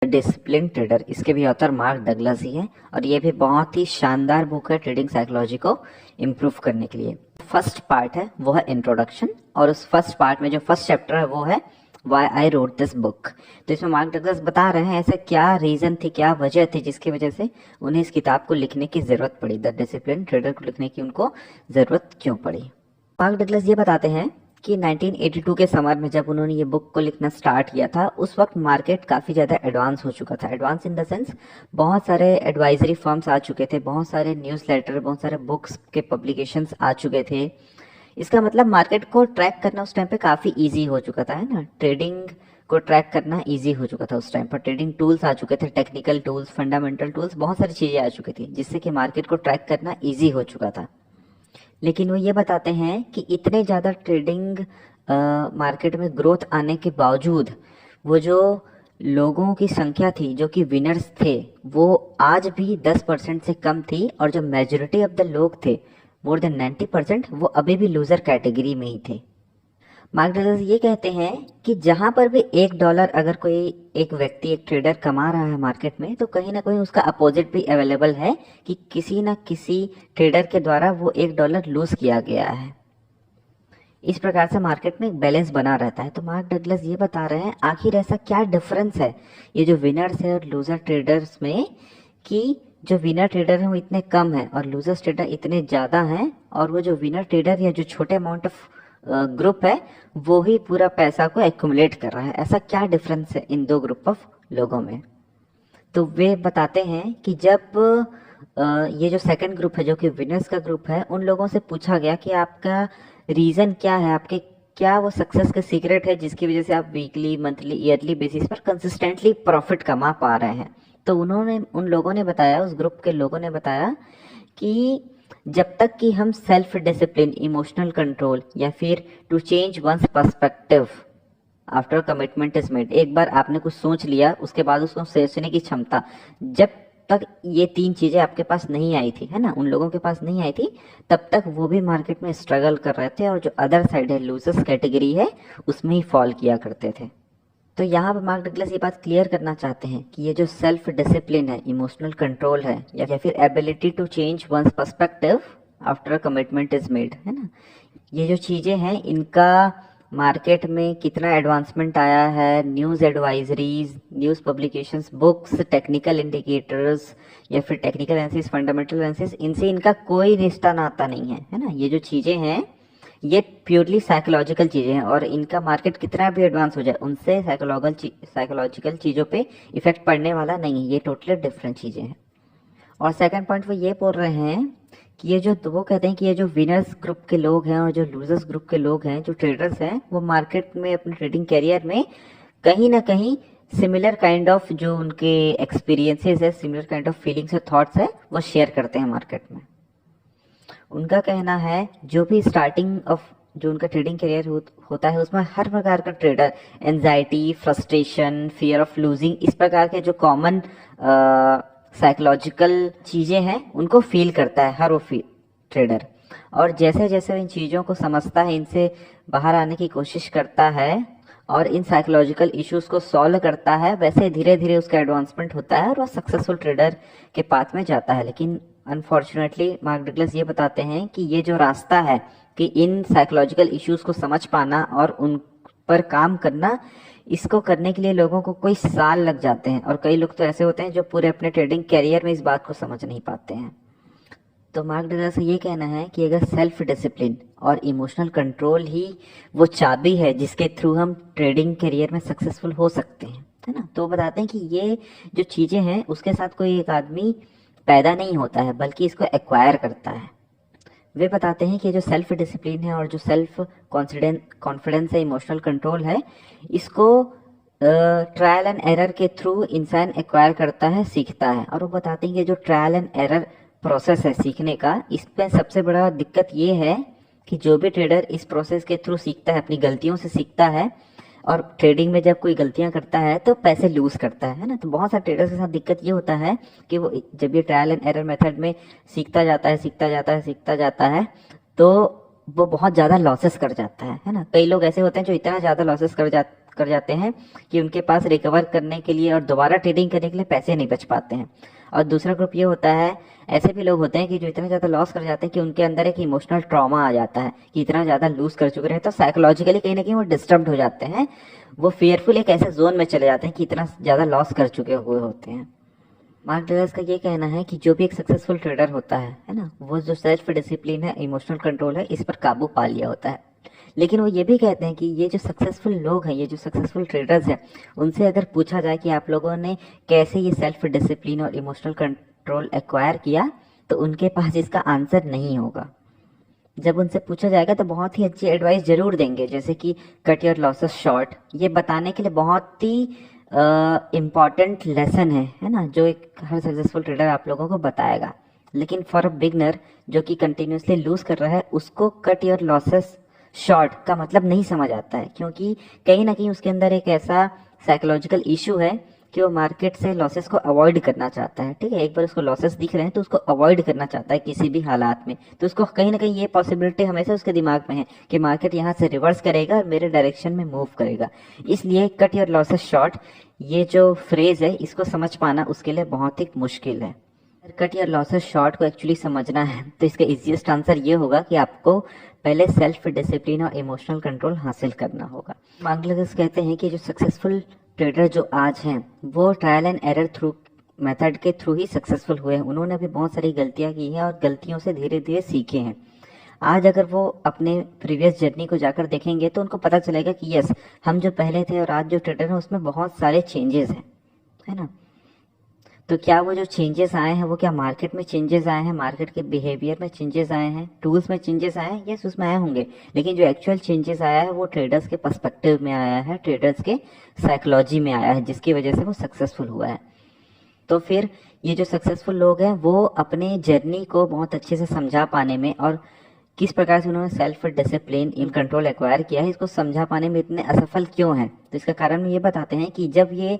Discipline trader, इसके भी author mark Douglas ही हैं और ये भी बहुत ही शानदार बुक है ट्रेडिंग साइकोलॉजी को इम्प्रूव करने के लिए। फर्स्ट पार्ट है वो है इंट्रोडक्शन, और उस फर्स्ट पार्ट में जो फर्स्ट चैप्टर है वो है why I wrote this book. तो इसमें मार्क डगलस बता रहे हैं ऐसे क्या रीजन थी, क्या वजह थी जिसकी वजह से उन्हें इस किताब को लिखने की जरूरत पड़ी, द डिसिप्लिन ट्रेडर को लिखने की उनको जरूरत क्यों पड़ी। मार्क डगलस ये बताते हैं कि 1982 के समर में जब उन्होंने ये बुक को लिखना स्टार्ट किया था, उस वक्त मार्केट काफ़ी ज़्यादा एडवांस हो चुका था। एडवांस इन द सेंस बहुत सारे एडवाइजरी फर्म्स आ चुके थे, बहुत सारे न्यूज़लेटर, बहुत सारे बुक्स के पब्लिकेशंस आ चुके थे। इसका मतलब मार्केट को ट्रैक करना उस टाइम पे काफ़ी ईजी हो चुका था, है ना। ट्रेडिंग को ट्रैक करना ईजी हो चुका था उस टाइम पर। ट्रेडिंग टूल्स आ चुके थे, टेक्निकल टूल्स, फंडामेंटल टूल्स, बहुत सारी चीज़ें आ चुकी थी जिससे कि मार्केट को ट्रैक करना ईजी हो चुका था। लेकिन वो ये बताते हैं कि इतने ज़्यादा ट्रेडिंग मार्केट में ग्रोथ आने के बावजूद वो जो लोगों की संख्या थी जो कि विनर्स थे वो आज भी 10% से कम थी, और जो मेजोरिटी ऑफ द लोग थे मोर देन 90% वो अभी भी लूजर कैटेगरी में ही थे। मार्क डगलस ये कहते हैं कि जहां पर भी $1 अगर कोई एक व्यक्ति, एक ट्रेडर कमा रहा है मार्केट में, तो कहीं ना कहीं उसका अपोजिट भी अवेलेबल है कि किसी ना किसी ट्रेडर के द्वारा वो $1 लूज किया गया है। इस प्रकार से मार्केट में एक बैलेंस बना रहता है। तो मार्क डगलस ये बता रहे हैं आखिर ऐसा क्या डिफरेंस है ये जो विनर्स है और लूजर ट्रेडर्स में, कि जो विनर ट्रेडर है वो इतने कम है और लूजर ट्रेडर इतने ज़्यादा हैं, और वो जो विनर ट्रेडर या जो छोटे अमाउंट ऑफ ग्रुप है वो ही पूरा पैसा को एक्यूमुलेट कर रहा है। ऐसा क्या डिफरेंस है इन दो ग्रुप ऑफ लोगों में। तो वे बताते हैं कि जब ये जो सेकंड ग्रुप है जो कि विनर्स का ग्रुप है, उन लोगों से पूछा गया कि आपका रीज़न क्या है, आपके क्या वो सक्सेस का सीक्रेट है जिसकी वजह से आप वीकली, मंथली, ईयरली बेसिस पर कंसिस्टेंटली प्रॉफिट कमा पा रहे हैं। तो उन लोगों ने बताया, उस ग्रुप के लोगों ने बताया कि जब तक कि हम सेल्फ डिसिप्लिन, इमोशनल कंट्रोल, या फिर to change one's perspective after commitment is made, एक बार आपने कुछ सोच लिया उसके बाद उसको सोचने की क्षमता, जब तक ये 3 चीजें आपके पास नहीं आई थी, है ना, उन लोगों के पास नहीं आई थी, तब तक वो भी मार्केट में स्ट्रगल कर रहे थे और जो अदर साइड है, लूजर्स कैटेगरी है, उसमें ही फॉल किया करते थे। तो यहाँ पर मार्क डगलस ये बात क्लियर करना चाहते हैं कि ये जो सेल्फ डिसिप्लिन है, इमोशनल कंट्रोल है, या फिर ability to change one's perspective after commitment is made, है ना, ये जो चीजें हैं इनका मार्केट में कितना एडवांसमेंट आया है, news advisories, news publications, books, technical indicators, या फिर टेक्निकल एनालिसिस, फंडामेंटल एनालिसिस, इनसे इनका कोई रिश्ता नाता नहीं है, है ना। ये जो चीज़ें हैं ये प्योरली साइकोलॉजिकल चीज़ें हैं, और इनका मार्केट कितना भी एडवांस हो जाए उनसे साइकोलॉजिकल चीज़ों पे इफेक्ट पड़ने वाला नहीं है। ये टोटली डिफरेंट चीज़ें हैं। और सेकंड पॉइंट वो ये बोल रहे हैं कि ये जो वो कहते हैं कि ये जो विनर्स ग्रुप के लोग हैं और जो लूजर्स ग्रुप के लोग हैं, जो ट्रेडर्स हैं, वो मार्केट में अपने ट्रेडिंग कैरियर में कहीं ना कहीं सिमिलर काइंड ऑफ जो उनके एक्सपीरियंसेस है, सिमिलर काइंड ऑफ फीलिंग्स और थॉट्स है, वो शेयर करते हैं मार्केट में। उनका कहना है जो भी स्टार्टिंग ऑफ जो उनका ट्रेडिंग करियर होता है उसमें हर प्रकार का trader anxiety, frustration, fear of losing, इस प्रकार के जो कॉमन साइकोलॉजिकल चीजें हैं उनको फील करता है हर वो ट्रेडर। और जैसे जैसे इन चीजों को समझता है, इनसे बाहर आने की कोशिश करता है और इन साइकोलॉजिकल इश्यूज को सॉल्व करता है, वैसे धीरे धीरे उसका एडवांसमेंट होता है और वह सक्सेसफुल ट्रेडर के पाथ में जाता है। लेकिन अनफॉर्चुनेटली मार्क डगलस ये बताते हैं कि ये जो रास्ता है कि इन साइकोलॉजिकल इश्यूज को समझ पाना और उन पर काम करना, इसको करने के लिए लोगों को कोई साल लग जाते हैं, और कई लोग तो ऐसे होते हैं जो पूरे अपने ट्रेडिंग कैरियर में इस बात को समझ नहीं पाते हैं। तो मार्क डगलस से ये कहना है कि अगर सेल्फ डिसिप्लिन और इमोशनल कंट्रोल ही वो चाबी है जिसके थ्रू हम ट्रेडिंग करियर में सक्सेसफुल हो सकते हैं, है ना। तो बताते हैं कि ये जो चीज़ें हैं उसके साथ कोई एक आदमी पैदा नहीं होता है बल्कि इसको एक्वायर करता है। वे बताते हैं कि जो सेल्फ डिसिप्लिन है और जो सेल्फ कॉन्फिडेंस है, इमोशनल कंट्रोल है, इसको ट्रायल एंड एरर के थ्रू इंसान एक्वायर करता है, सीखता है। और वो बताते हैं कि जो ट्रायल एंड एरर प्रोसेस है सीखने का, इसमें सबसे बड़ा दिक्कत ये है कि जो भी ट्रेडर इस प्रोसेस के थ्रू सीखता है, अपनी गलतियों से सीखता है, और ट्रेडिंग में जब कोई गलतियां करता है तो पैसे लूज करता है ना। तो बहुत सारे ट्रेडर्स के साथ दिक्कत ये होता है कि वो जब ये ट्रायल एंड एरर मेथड में सीखता जाता है तो वो बहुत ज़्यादा लॉसेस कर जाता है ना। कई लोग ऐसे होते हैं जो इतना ज़्यादा लॉसेस कर जाते हैं कि उनके पास रिकवर करने के लिए और दोबारा ट्रेडिंग करने के लिए पैसे नहीं बच पाते हैं। और दूसरा ग्रुप ये होता है, ऐसे भी लोग होते हैं कि जो इतना ज़्यादा लॉस कर जाते हैं कि उनके अंदर एक इमोशनल ट्रॉमा आ जाता है कि इतना ज़्यादा लूज कर चुके हैं, तो साइकोलॉजिकली कहीं ना कहीं वो डिस्टर्ब हो जाते हैं, वो फियरफुल एक ऐसे जोन में चले जाते हैं कि इतना ज़्यादा लॉस कर चुके हुए होते हैं। मार्क डगलस का ये कहना है कि जो भी एक सक्सेसफुल ट्रेडर होता है ना, वो जो सेल्फ डिसिप्लिन है, इमोशनल कंट्रोल है, इस पर काबू पा लिया होता है। लेकिन वो ये भी कहते हैं कि ये जो सक्सेसफुल लोग हैं, ये जो सक्सेसफुल ट्रेडर्स हैं, उनसे अगर पूछा जाए कि आप लोगों ने कैसे ये सेल्फ डिसिप्लिन और इमोशनल कंट्रोल एक्वायर किया, तो उनके पास इसका आंसर नहीं होगा। जब उनसे पूछा जाएगा तो बहुत ही अच्छी एडवाइस जरूर देंगे, जैसे कि कट योर लॉसेस शॉर्ट, ये बताने के लिए बहुत ही इम्पॉर्टेंट लेसन है ना, जो एक हर सक्सेसफुल ट्रेडर आप लोगों को बताएगा। लेकिन फॉर अ बिगनर जो कि कंटिन्यूसली लूज कर रहा है, उसको कट योर लॉसेस शॉर्ट का मतलब नहीं समझ आता है, क्योंकि कहीं ना कहीं उसके अंदर एक ऐसा साइकोलॉजिकल इशू है कि वो मार्केट से लॉसेस को अवॉइड करना चाहता है। ठीक है, एक बार उसको लॉसेस दिख रहे हैं तो उसको अवॉइड करना चाहता है किसी भी हालात में। तो उसको कहीं ना कहीं ये पॉसिबिलिटी हमेशा उसके दिमाग में है कि मार्केट यहाँ से रिवर्स करेगा और मेरे डायरेक्शन में मूव करेगा। इसलिए कट योर लॉसेस शॉर्ट, ये जो फ्रेज है, इसको समझ पाना उसके लिए बहुत ही मुश्किल है। कट योर लॉसेस शॉर्ट को एक्चुअली समझना है तो इसका इजीएस्ट आंसर ये होगा कि आपको पहले सेल्फ डिसिप्लिन और इमोशनल कंट्रोल हासिल करना होगा। मार्क डगलस कहते हैं कि जो सक्सेसफुल ट्रेडर जो आज हैं, वो trial and error through method के थ्रू ही सक्सेसफुल हुए हैं। उन्होंने भी बहुत सारी गलतियां की हैं और गलतियों से धीरे धीरे सीखे हैं। आज अगर वो अपने प्रीवियस जर्नी को जाकर देखेंगे तो उनको पता चलेगा कि यस, हम जो पहले थे और आज जो ट्रेडर हैं उसमें बहुत सारे चेंजेस हैं, है ना। तो क्या वो जो चेंजेस आए हैं वो क्या मार्केट में चेंजेस आए हैं, मार्केट के बिहेवियर में चेंजेस आए हैं, टूल्स में चेंजेस आए हैं? यस, उसमें आए होंगे। लेकिन जो एक्चुअल चेंजेस आया है वो ट्रेडर्स के पर्सपेक्टिव में आया है, ट्रेडर्स के साइकोलॉजी में आया है, जिसकी वजह से वो सक्सेसफुल हुआ है। तो फिर ये जो सक्सेसफुल लोग हैं वो अपने जर्नी को बहुत अच्छे से समझा पाने में और किस प्रकार से उन्होंने self discipline in control acquire किया है, इसको समझा पाने में इतने असफल क्यों हैं, तो इसका कारण ये बताते हैं कि जब ये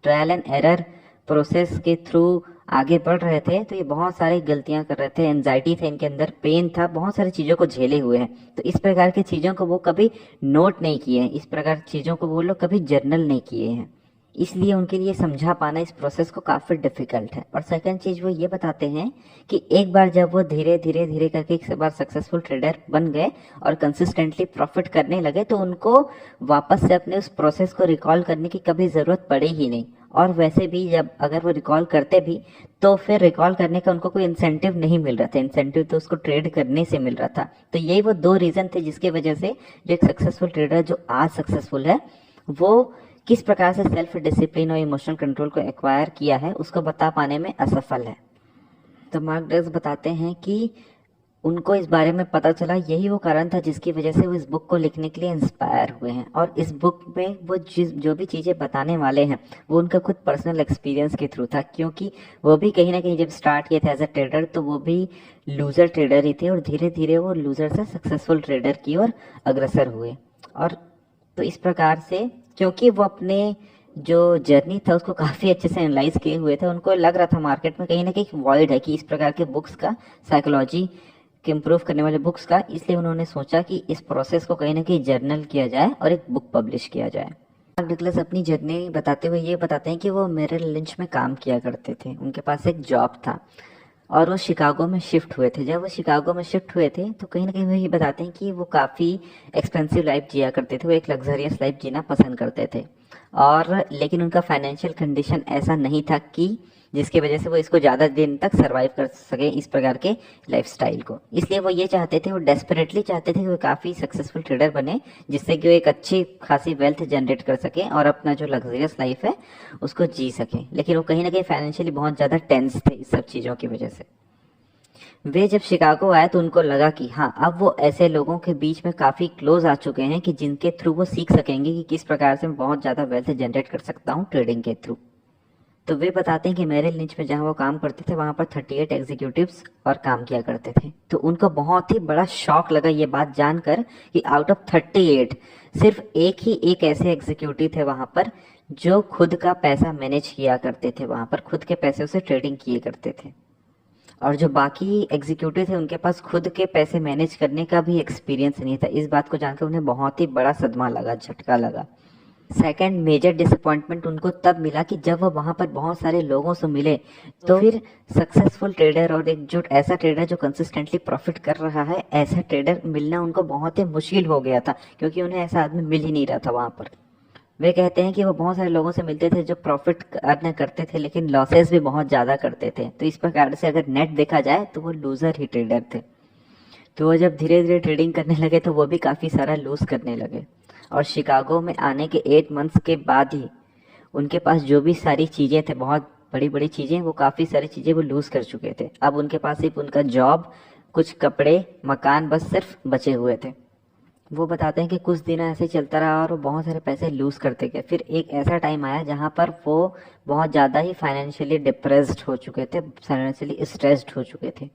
ट्रायल एंड एरर प्रोसेस के थ्रू आगे बढ़ रहे थे तो ये बहुत सारी गलतियां कर रहे थे, एंजाइटी थे इनके अंदर, पेन था, बहुत सारी चीजों को झेले हुए हैं। तो इस प्रकार की चीजों को वो कभी नोट नहीं किए हैं, इस प्रकार की चीजों को वो लोग कभी जर्नल नहीं किए हैं, इसलिए उनके लिए समझा पाना इस प्रोसेस को काफी डिफिकल्ट है। और सेकंड चीज वो ये बताते हैं कि एक बार जब वो धीरे धीरे धीरे करके एक बार सक्सेसफुल ट्रेडर बन गए और कंसिस्टेंटली प्रॉफिट करने लगे तो उनको वापस से अपने उस प्रोसेस को रिकॉल करने की कभी जरूरत पड़े ही नहीं। और वैसे भी जब अगर वो रिकॉल करते भी तो फिर रिकॉल करने का उनको कोई इंसेंटिव नहीं मिल रहा था, इंसेंटिव तो उसको ट्रेड करने से मिल रहा था। तो यही वो दो रीजन थे जिसकी वजह से जो एक सक्सेसफुल ट्रेडर जो आज सक्सेसफुल है वो किस प्रकार से सेल्फ डिसिप्लिन और इमोशनल कंट्रोल को एक्वायर किया है उसको बता पाने में असफल है। तो मार्क डगलस बताते हैं कि उनको इस बारे में पता चला, यही वो कारण था जिसकी वजह से वो इस बुक को लिखने के लिए इंस्पायर हुए हैं। और इस बुक में वो जो भी चीज़ें बताने वाले हैं वो उनका खुद पर्सनल एक्सपीरियंस के थ्रू था, क्योंकि वो भी कहीं ना कहीं जब स्टार्ट किए थे एज अ ट्रेडर तो वो भी लूजर ट्रेडर ही थे और धीरे धीरे वो लूजर से सक्सेसफुल ट्रेडर की ओर अग्रसर हुए। और तो इस प्रकार से क्योंकि वो अपने जो जर्नी था उसको काफ़ी अच्छे से एनालाइज किए हुए थे, उनको लग रहा था मार्केट में कहीं ना कहीं वॉइड है कि इस प्रकार के बुक्स का, साइकोलॉजी के इम्प्रूव करने वाले बुक्स का, इसलिए उन्होंने सोचा कि इस प्रोसेस को कहीं ना कहीं जर्नल किया जाए और एक बुक पब्लिश किया जाए। मार्क डगलस अपनी जर्नी बताते हुए ये बताते हैं कि वो मेरिल लिंच में काम किया करते थे, उनके पास एक जॉब था और वो शिकागो में शिफ्ट हुए थे। जब वो शिकागो में शिफ्ट हुए थे तो कहीं ना कहीं वो ये बताते हैं कि वो काफ़ी एक्सपेंसिव लाइफ जिया करते थे, वो एक लग्जरियस लाइफ जीना पसंद करते थे। और लेकिन उनका फाइनेंशियल कंडीशन ऐसा नहीं था कि जिसकी वजह से वो इसको ज़्यादा दिन तक सरवाइव कर सके इस प्रकार के लाइफस्टाइल को। इसलिए वो ये चाहते थे, वो डेस्परेटली चाहते थे कि वो काफ़ी सक्सेसफुल ट्रेडर बने, जिससे कि वो एक अच्छी खासी वेल्थ जनरेट कर सके और अपना जो लग्जरियस लाइफ है उसको जी सके। लेकिन वो कहीं ना कहीं फाइनेंशियली बहुत ज़्यादा टेंस थे इस सब चीज़ों की वजह से। वे जब शिकागो आए तो उनको लगा कि हाँ, अब वो ऐसे लोगों के बीच में काफ़ी क्लोज आ चुके हैं कि जिनके थ्रू वो सीख सकेंगे कि किस प्रकार से मैं बहुत ज़्यादा वेल्थ जनरेट कर सकता हूँ ट्रेडिंग के थ्रू। तो वे बताते हैं कि मेरिल लिंच में जहाँ वो काम करते थे वहाँ पर 38 एग्जीक्यूटिव्स और काम किया करते थे। तो उनको बहुत ही बड़ा शॉक लगा ये बात जानकर कि आउट ऑफ 38 सिर्फ एक ऐसे एग्जीक्यूटिव थे वहाँ पर जो खुद का पैसा मैनेज किया करते थे, वहाँ पर खुद के पैसे से ट्रेडिंग किए करते थे। और जो बाकी एग्जीक्यूटिव थे उनके पास खुद के पैसे मैनेज करने का भी एक्सपीरियंस नहीं था। इस बात को जानकर उन्हें बहुत ही बड़ा सदमा लगा, झटका लगा। सेकंड मेजर डिसअपॉइंटमेंट उनको तब मिला कि जब वो वहां पर बहुत सारे लोगों से मिले, तो फिर सक्सेसफुल ट्रेडर और एक जो ऐसा ट्रेडर जो कंसिस्टेंटली प्रॉफिट कर रहा है, ऐसा ट्रेडर मिलना उनको बहुत ही मुश्किल हो गया था, क्योंकि उन्हें ऐसा आदमी मिल ही नहीं रहा था वहां पर। वे कहते हैं कि वो बहुत सारे लोगों से मिलते थे जो प्रॉफिट अर्न करते थे, लेकिन लॉसेस भी बहुत ज़्यादा करते थे। तो इस प्रकार से अगर नेट देखा जाए तो वो लूजर ही ट्रेडर थे। तो वो जब धीरे धीरे ट्रेडिंग करने लगे तो वो भी काफ़ी सारा लूज करने लगे, और शिकागो में आने के 8 मंथ्स के बाद ही उनके पास जो भी सारी चीज़ें थे, बहुत बड़ी बड़ी चीज़ें, वो काफ़ी सारी चीज़ें वो लूज कर चुके थे। अब उनके पास सिर्फ उनका जॉब, कुछ कपड़े, मकान बस सिर्फ बचे हुए थे। वो बताते हैं कि कुछ दिन ऐसे चलता रहा और वो बहुत सारे पैसे लूज करते गए। फिर एक ऐसा टाइम आया जहाँ पर वो बहुत ज़्यादा ही फाइनेंशियली डिप्रेस्ड हो चुके थे, फाइनेंशियली स्ट्रेस्ड हो चुके थे।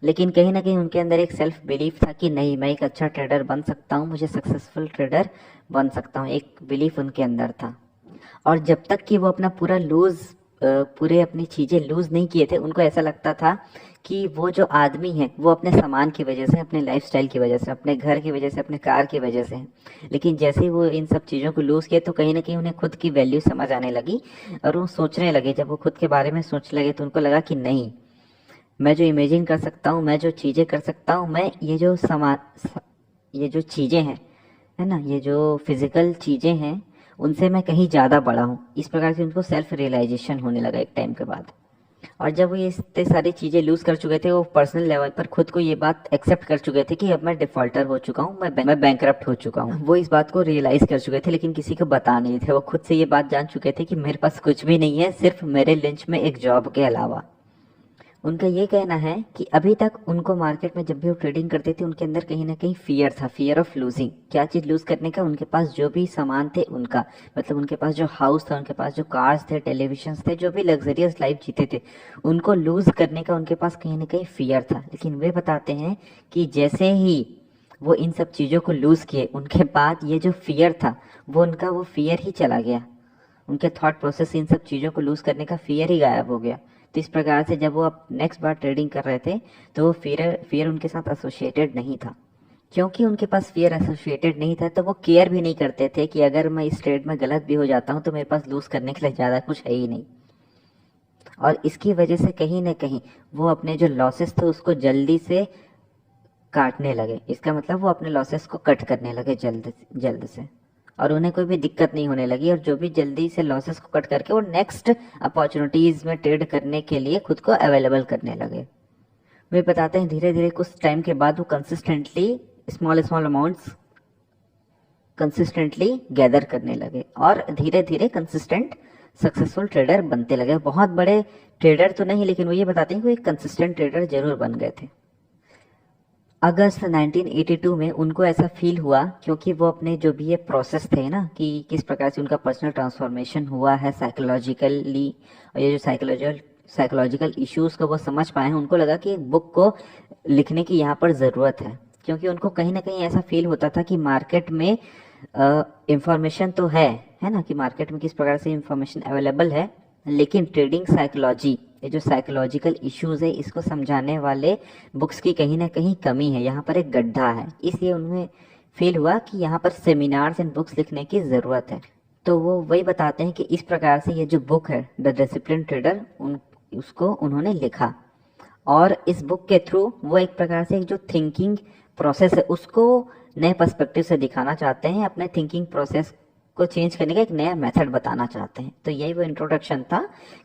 लेकिन कहीं ना कहीं उनके अंदर एक सेल्फ बिलीफ था कि नहीं, मैं एक अच्छा ट्रेडर बन सकता हूँ, मुझे सक्सेसफुल ट्रेडर बन सकता हूँ, एक बिलीफ उनके अंदर था। और जब तक कि वो अपना पूरे अपनी चीज़ें लूज नहीं किए थे, उनको ऐसा लगता था कि वो जो आदमी है वो अपने सामान की वजह से, अपने लाइफस्टाइल की वजह से, अपने घर की वजह से, अपने कार की वजह से है। लेकिन जैसे ही वो इन सब चीज़ों को लूज किए तो कहीं ना कहीं उन्हें खुद की वैल्यू समझ आने लगी, और वो सोचने लगे। जब वो खुद के बारे में सोचने लगे तो उनको लगा कि नहीं, मैं जो इमेजिन कर सकता हूँ, मैं जो चीज़ें कर सकता हूँ, मैं ये जो चीज़ें हैं, है ना, ये जो फिजिकल चीज़ें हैं, उनसे मैं कहीं ज़्यादा बड़ा हूँ। इस प्रकार से उनको सेल्फ रियलाइजेशन होने लगा एक टाइम के बाद। और जब वो ये इतने सारी चीज़ें लूज कर चुके थे, वो पर्सनल लेवल पर खुद को ये बात एक्सेप्ट कर चुके थे कि अब मैं डिफॉल्टर हो चुका हूँ, मैं बैंकरप्ट हो चुका हूँ। वो इस बात को रियलाइज कर चुके थे, लेकिन किसी को बता नहीं थे। वो खुद से ये बात जान चुके थे कि मेरे पास कुछ भी नहीं है, सिर्फ मेरे लिंच में एक जॉब के अलावा। उनका ये कहना है कि अभी तक उनको मार्केट में जब भी वो ट्रेडिंग करते थे, उनके अंदर कहीं ना कहीं फियर था, फियर ऑफ लूजिंग। क्या चीज़ लूज करने का? उनके पास जो भी सामान थे उनका, मतलब उनके पास जो हाउस था, उनके पास जो कार्स थे, टेलीविजन थे, जो भी लग्जरियस लाइफ जीते थे, उनको लूज करने का उनके पास कहीं ना कहीं फियर था। लेकिन वे बताते हैं कि जैसे ही वो इन सब चीज़ों को लूज किए, उनके बाद ये जो फियर था वो फियर ही चला गया। उनके थॉट प्रोसेस इन सब चीज़ों को लूज करने का फियर ही गायब हो गया। तो इस प्रकार से जब वो अब नेक्स्ट बार ट्रेडिंग कर रहे थे तो वो फियर उनके साथ एसोसिएटेड नहीं था। क्योंकि उनके पास फियर एसोसिएटेड नहीं था तो वो केयर भी नहीं करते थे कि अगर मैं इस ट्रेड में गलत भी हो जाता हूँ तो मेरे पास लूज करने के लिए ज़्यादा कुछ है ही नहीं। और इसकी वजह से कहीं ना कहीं वो अपने जो लॉसेस थे उसको जल्दी से काटने लगे। इसका मतलब वो अपने लॉसेस को कट करने लगे जल्द से, और उन्हें कोई भी दिक्कत नहीं होने लगी। और जो भी जल्दी से लॉसेस को कट करके वो नेक्स्ट अपॉर्चुनिटीज में ट्रेड करने के लिए खुद को अवेलेबल करने लगे। वे बताते हैं धीरे धीरे कुछ टाइम के बाद वो consistently small small amounts consistently gather करने लगे, और धीरे धीरे कंसिस्टेंट सक्सेसफुल ट्रेडर बनते लगे। बहुत बड़े ट्रेडर तो नहीं, लेकिन वो ये बताते हैं कि वो एक कंसिस्टेंट ट्रेडर जरूर बन गए थे। अगस्त 1982 में उनको ऐसा फील हुआ, क्योंकि वो अपने जो भी ये प्रोसेस थे ना, कि किस प्रकार से उनका पर्सनल ट्रांसफॉर्मेशन हुआ है साइकोलॉजिकली, और ये जो साइकोलॉजिकल इश्यूज को वो समझ पाए हैं, उनको लगा कि एक बुक को लिखने की यहाँ पर ज़रूरत है। क्योंकि उनको कहीं ना कहीं ऐसा फील होता था कि मार्केट में इंफॉर्मेशन तो है ना, कि मार्केट में किस प्रकार से इंफॉर्मेशन अवेलेबल है, लेकिन ट्रेडिंग साइकोलॉजी, ये जो साइकोलॉजिकल इश्यूज है, इसको समझाने वाले बुक्स की कहीं ना कहीं कमी है, यहाँ पर एक गड्ढा है। इसलिए उन्हें फील हुआ कि यहाँ पर सेमिनार्स एंड बुक्स लिखने की ज़रूरत है। तो वो वही बताते हैं कि इस प्रकार से ये जो बुक है द डिसिप्लिन ट्रेडर, उसको उन्होंने लिखा। और इस बुक के थ्रू वो एक प्रकार से एक जो थिंकिंग प्रोसेस है उसको नए पर्सपेक्टिव से दिखाना चाहते हैं, अपने थिंकिंग प्रोसेस को चेंज करने का एक नया मेथड बताना चाहते हैं। तो यही वो इंट्रोडक्शन था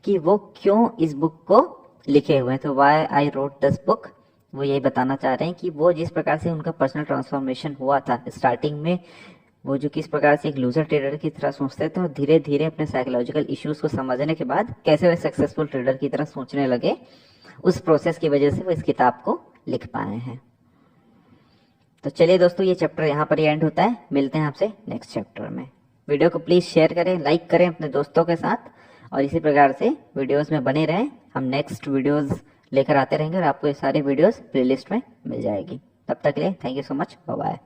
कि वो क्यों इस बुक को लिखे हुए हैं। तो why I wrote this book, वो यही बताना चाह रहे हैं कि वो जिस प्रकार से उनका पर्सनल ट्रांसफॉर्मेशन हुआ था स्टार्टिंग में, वो जो किस प्रकार से एक लूजर ट्रेडर की तरह सोचते थे और धीरे धीरे अपने साइकोलॉजिकल इश्यूज को समझने के बाद कैसे वे सक्सेसफुल ट्रेडर की तरह सोचने लगे, उस प्रोसेस की वजह से वो इस किताब को लिख पाए हैं। तो चलिए दोस्तों, ये चैप्टर यहाँ पर एंड होता है। मिलते हैं आपसे नेक्स्ट चैप्टर में। वीडियो को प्लीज़ शेयर करें, लाइक करें अपने दोस्तों के साथ, और इसी प्रकार से वीडियोस में बने रहें। हम नेक्स्ट वीडियोस लेकर आते रहेंगे और आपको ये सारे वीडियोस प्लेलिस्ट में मिल जाएगी। तब तक के लिए thank you so much, bye bye.